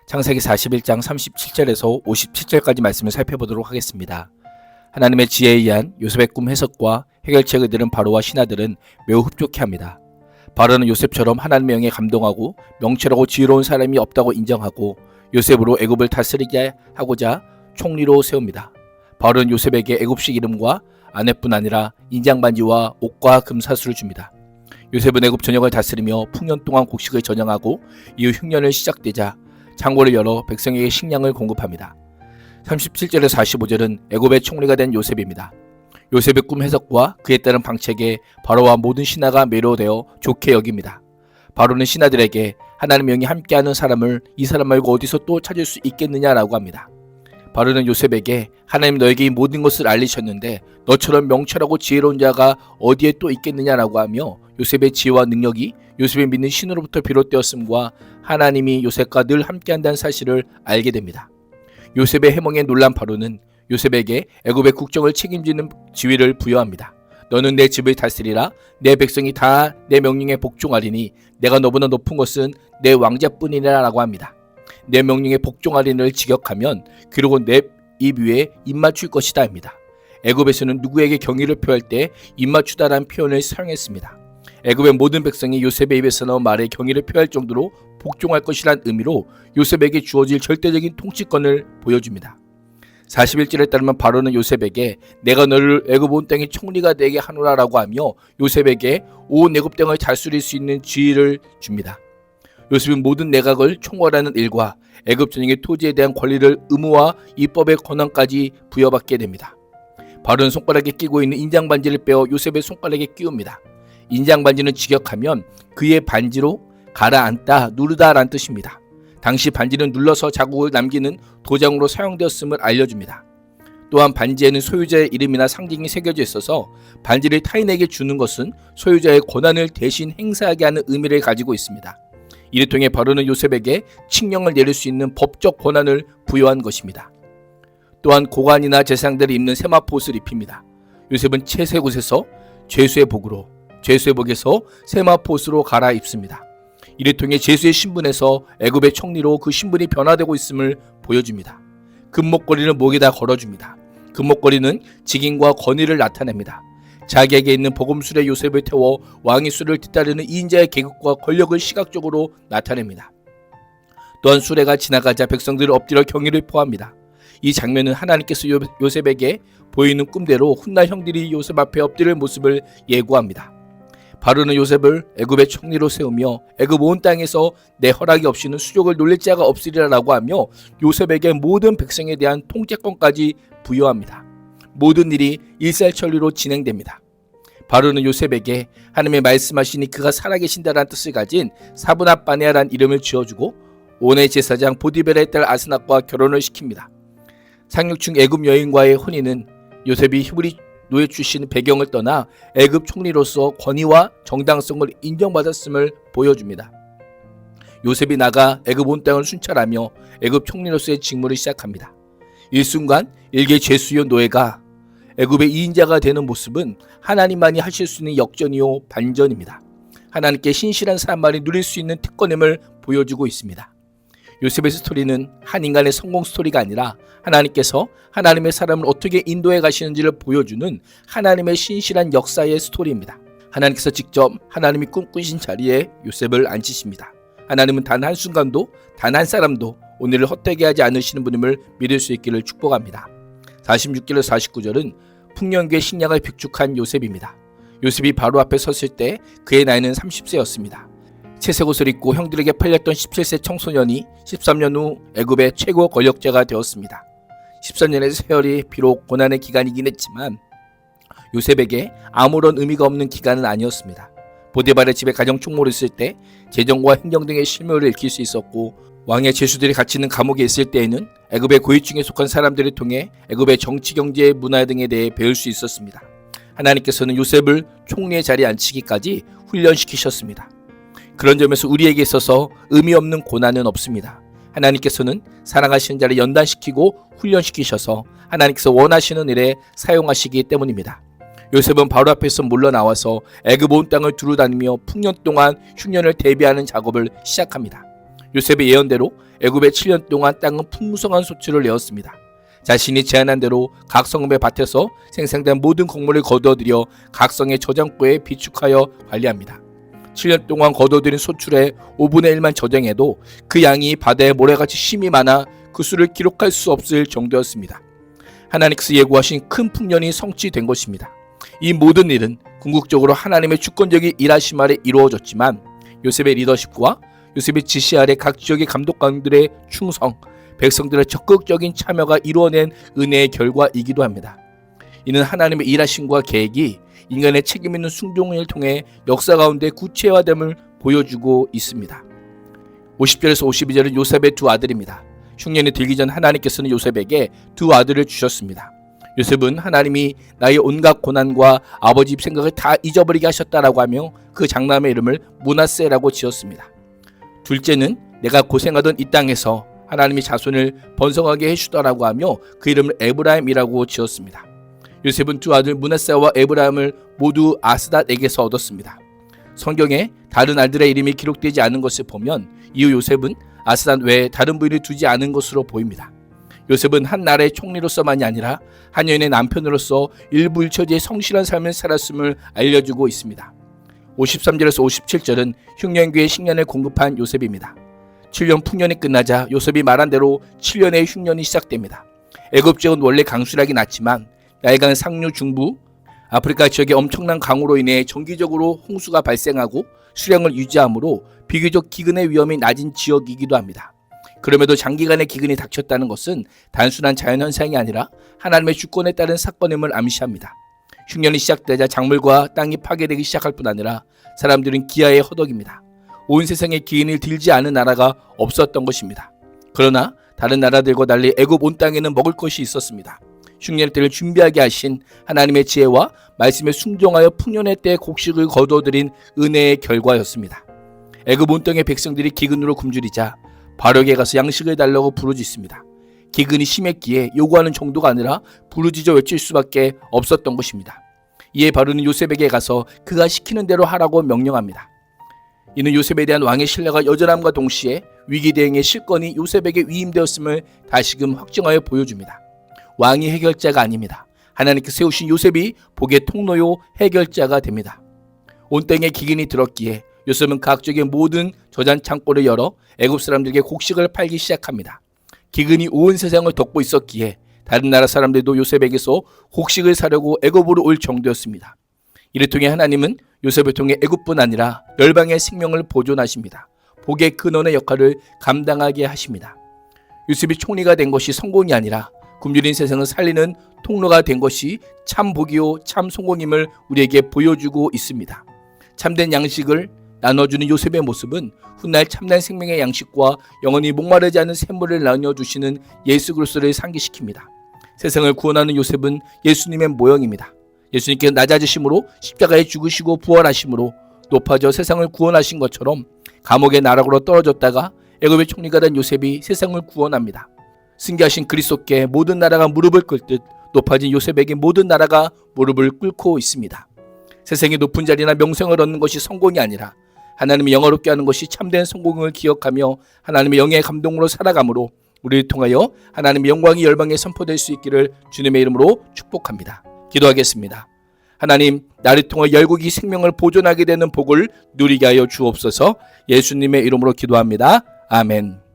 창세기 41장 37절에서 57절까지 말씀을 살펴보도록 하겠습니다. 하나님의 지혜에 의한 요셉의 꿈 해석과 해결책을 들은 바로와 신하들은 매우 흡족해합니다. 바로는 요셉처럼 하나님의 영에 감동하고 명철하고 지혜로운 사람이 없다고 인정하고 요셉으로 애굽을 다스리게 하고자 총리로 세웁니다. 바로는 요셉에게 애굽식 이름과 아내뿐 아니라 인장반지와 옷과 금사슬을 줍니다. 요셉은 애굽 전역을 다스리며 풍년 동안 곡식을 전형하고 이후 흉년을 시작되자 창고를 열어 백성에게 식량을 공급합니다. 37절에서 45절은 애굽의 총리가 된 요셉입니다. 요셉의 꿈 해석과 그에 따른 방책에 바로와 모든 신하가 매료되어 좋게 여깁니다. 바로는 신하들에게 하나님의 영이 함께하는 사람을 이 사람 말고 어디서 또 찾을 수 있겠느냐라고 합니다. 바로는 요셉에게 하나님 너에게 이 모든 것을 알리셨는데 너처럼 명철하고 지혜로운 자가 어디에 또 있겠느냐라고 하며 요셉의 지혜와 능력이 요셉의 믿는 신으로부터 비롯되었음과 하나님이 요셉과 늘 함께한다는 사실을 알게 됩니다. 요셉의 해몽에 놀란 바로는 요셉에게 애굽의 국정을 책임지는 지위를 부여합니다. 너는 내 집을 다스리라. 내 백성이 다 내 명령에 복종하리니 내가 너보다 높은 것은 내 왕자뿐이라 라고 합니다. 내 명령에 복종하리를 직역하면 그리고 내 입 위에 입맞출 것이다 입니다. 애굽에서는 누구에게 경의를 표할 때 입맞추다라는 표현을 사용했습니다. 애굽의 모든 백성이 요셉의 입에서 나온 말에 경의를 표할 정도로 복종할 것이란 의미로 요셉에게 주어질 절대적인 통치권을 보여줍니다. 41절에 따르면 바로는 요셉에게 내가 너를 애굽 온 땅의 총리가 되게 하노라 라고 하며 요셉에게 온 애굽 땅을 다스릴 수 있는 지위를 줍니다. 요셉은 모든 내각을 총괄하는 일과 애굽 전역의 토지에 대한 권리를 의무와 입법의 권한까지 부여받게 됩니다. 바로는 손가락에 끼고 있는 인장반지를 빼어 요셉의 손가락에 끼웁니다. 인장반지는 직역하면 그의 반지로 가라앉다, 누르다 라는 뜻입니다. 당시 반지는 눌러서 자국을 남기는 도장으로 사용되었음을 알려줍니다. 또한 반지에는 소유자의 이름이나 상징이 새겨져 있어서 반지를 타인에게 주는 것은 소유자의 권한을 대신 행사하게 하는 의미를 가지고 있습니다. 이를 통해 바로는 요셉에게 칙령을 내릴 수 있는 법적 권한을 부여한 것입니다. 또한 고관이나 제사장들이 입는 세마포옷을 입힙니다. 요셉은 채색옷에서 죄수의 복으로, 죄수의 복에서 세마포옷으로 갈아입습니다. 이를 통해 죄수의 신분에서 애굽의 총리로 그 신분이 변화되고 있음을 보여줍니다. 금목걸이는 목에다 걸어줍니다. 금목걸이는 직임과 권위를 나타냅니다. 자기에게 있는 복음술의 요셉을 태워 왕의 수를 뒤따르는 2인자의 계급과 권력을 시각적으로 나타냅니다. 또한 수레가 지나가자 백성들을 엎드려 경의를 표합니다. 이 장면은 하나님께서 요셉에게 보이는 꿈대로 훗날 형들이 요셉 앞에 엎드릴 모습을 예고합니다. 바로는 요셉을 애굽의 총리로 세우며 애굽 온 땅에서 내 허락이 없이는 수족을 놀릴 자가 없으리라 라고 하며 요셉에게 모든 백성에 대한 통제권까지 부여합니다. 모든 일이 일사천리로 진행됩니다. 바로는 요셉에게 하나님의 말씀하시니 그가 살아계신다라는 뜻을 가진 사브낫 바네아라는 이름을 지어주고 온의 제사장 보디벨의 딸 아스낫과 결혼을 시킵니다. 상륙충 애굽 여인과의 혼인은 요셉이 히브리 노예 출신 배경을 떠나 애굽 총리로서 권위와 정당성을 인정받았음을 보여줍니다. 요셉이 나가 애굽 온 땅을 순찰하며 애굽 총리로서의 직무를 시작합니다. 일순간 일개 죄수요 노예가 애굽의 2인자가 되는 모습은 하나님만이 하실 수 있는 역전이요 반전입니다. 하나님께 신실한 사람만이 누릴 수 있는 특권임을 보여주고 있습니다. 요셉의 스토리는 한 인간의 성공 스토리가 아니라 하나님께서 하나님의 사람을 어떻게 인도해 가시는지를 보여주는 하나님의 신실한 역사의 스토리입니다. 하나님께서 직접 하나님이 꿈꾸신 자리에 요셉을 앉히십니다. 하나님은 단 한순간도 단 한 사람도 오늘을 헛되게 하지 않으시는 분임을 믿을 수 있기를 축복합니다. 46절에서 49절은 풍년기의 식량을 빅축한 요셉입니다. 요셉이 바로 앞에 섰을 때 그의 나이는 30세였습니다. 채색옷을 입고 형들에게 팔렸던 17세 청소년이 13년 후 애굽의 최고 권력자가 되었습니다. 13년의 세월이 비록 고난의 기간이긴 했지만 요셉에게 아무런 의미가 없는 기간은 아니었습니다. 보디발의 집에 가정 총무를 있을 때 재정과 행정 등의 실무를 익힐 수 있었고 왕의 죄수들이 갇히는 감옥에 있을 때에는 애굽의 고위층에 속한 사람들을 통해 애굽의 정치, 경제, 문화 등에 대해 배울 수 있었습니다. 하나님께서는 요셉을 총리의 자리에 앉히기까지 훈련시키셨습니다. 그런 점에서 우리에게 있어서 의미 없는 고난은 없습니다. 하나님께서는 사랑하시는 자를 연단시키고 훈련시키셔서 하나님께서 원하시는 일에 사용하시기 때문입니다. 요셉은 바로 앞에서 물러나와서 애굽 온 땅을 두루다니며 풍년 동안 흉년을 대비하는 작업을 시작합니다. 요셉의 예언대로 애굽에 7년 동안 땅은 풍성한 소출을 내었습니다. 자신이 제안한 대로 각 성읍의 밭에서 생산된 모든 곡물을 거두어들여 각 성의 저장고에 비축하여 관리합니다. 7년 동안 거둬들인 소출의 5분의 1만 저장해도 그 양이 바다의 모래같이 심이 많아 그 수를 기록할 수 없을 정도였습니다. 하나님께서 예고하신 큰 풍년이 성취된 것입니다. 이 모든 일은 궁극적으로 하나님의 주권적인 일하심 아래 이루어졌지만 요셉의 리더십과 요셉의 지시 아래 각 지역의 감독관들의 충성, 백성들의 적극적인 참여가 이루어낸 은혜의 결과이기도 합니다. 이는 하나님의 일하심과 계획이 인간의 책임 있는 순종을 통해 역사 가운데 구체화됨을 보여주고 있습니다. 50절에서 52절은 요셉의 두 아들입니다. 흉년이 들기 전 하나님께서는 요셉에게 두 아들을 주셨습니다. 요셉은 하나님이 나의 온갖 고난과 아버지 집 생각을 다 잊어버리게 하셨다라고 하며 그 장남의 이름을 므낫세라고 지었습니다. 둘째는 내가 고생하던 이 땅에서 하나님이 자손을 번성하게 해주더라고 하며 그 이름을 에브라임이라고 지었습니다. 요셉은 두 아들 므낫세와 에브라임을 모두 아스닷에게서 얻었습니다. 성경에 다른 아들의 이름이 기록되지 않은 것을 보면 이후 요셉은 아스닷 외에 다른 부인을 두지 않은 것으로 보입니다. 요셉은 한 나라의 총리로서만이 아니라 한 여인의 남편으로서 일부일처지의 성실한 삶을 살았음을 알려주고 있습니다. 53절에서 57절은 흉년기의 식량을 공급한 요셉입니다. 7년 풍년이 끝나자 요셉이 말한 대로 7년의 흉년이 시작됩니다. 애굽 지역은 원래 강수량이 낮지만 얇은 상류 중부 아프리카 지역의 엄청난 강우로 인해 정기적으로 홍수가 발생하고 수량을 유지하므로 비교적 기근의 위험이 낮은 지역이기도 합니다. 그럼에도 장기간의 기근이 닥쳤다는 것은 단순한 자연현상이 아니라 하나님의 주권에 따른 사건임을 암시합니다. 흉년이 시작되자 작물과 땅이 파괴되기 시작할 뿐 아니라 사람들은 기아에 허덕입니다. 온 세상에 기근이 들지 않은 나라가 없었던 것입니다. 그러나 다른 나라들과 달리 애굽 온 땅에는 먹을 것이 있었습니다. 흉년의 때를 준비하게 하신 하나님의 지혜와 말씀에 순종하여 풍년의 때에 곡식을 거두어들인 은혜의 결과였습니다. 애굽 온 땅의 백성들이 기근으로 굶주리자 바로에게 가서 양식을 달라고 부르짖습니다. 기근이 심했기에 요구하는 정도가 아니라 부르짖어 외칠 수밖에 없었던 것입니다. 이에 바로는 요셉에게 가서 그가 시키는 대로 하라고 명령합니다. 이는 요셉에 대한 왕의 신뢰가 여전함과 동시에 위기 대응의 실권이 요셉에게 위임되었음을 다시금 확증하여 보여줍니다. 왕이 해결자가 아닙니다. 하나님께 세우신 요셉이 복의 통로요 해결자가 됩니다. 온 땅에 기근이 들었기에 요셉은 각 지역의 모든 저장 창고를 열어 애굽 사람들에게 곡식을 팔기 시작합니다. 기근이 온 세상을 덮고 있었기에 다른 나라 사람들도 요셉에게서 곡식을 사려고 애굽으로 올 정도였습니다. 이를 통해 하나님은 요셉을 통해 애굽뿐 아니라 열방의 생명을 보존하십니다. 복의 근원의 역할을 감당하게 하십니다. 요셉이 총리가 된 것이 성공이 아니라 굶주린 세상을 살리는 통로가 된 것이 참 복이요 참 성공임을 우리에게 보여주고 있습니다. 참된 양식을 나눠주는 요셉의 모습은 훗날 참된 생명의 양식과 영원히 목마르지 않은 샘물을 나눠주시는 예수 그리스도를 상기시킵니다. 세상을 구원하는 요셉은 예수님의 모형입니다. 예수님께서 낮아지심으로 십자가에 죽으시고 부활하심으로 높아져 세상을 구원하신 것처럼 감옥의 나락으로 떨어졌다가 애굽의 총리가 된 요셉이 세상을 구원합니다. 승계하신 그리스도께 모든 나라가 무릎을 꿇듯 높아진 요셉에게 모든 나라가 무릎을 꿇고 있습니다. 세상의 높은 자리나 명성을 얻는 것이 성공이 아니라 하나님을 영화롭게 하는 것이 참된 성공을 기억하며 하나님의 영의 감동으로 살아감으로 우리를 통하여 하나님의 영광이 열방에 선포될 수 있기를 주님의 이름으로 축복합니다. 기도하겠습니다. 하나님, 나를 통해 열국이 생명을 보존하게 되는 복을 누리게 하여 주옵소서. 예수님의 이름으로 기도합니다. 아멘.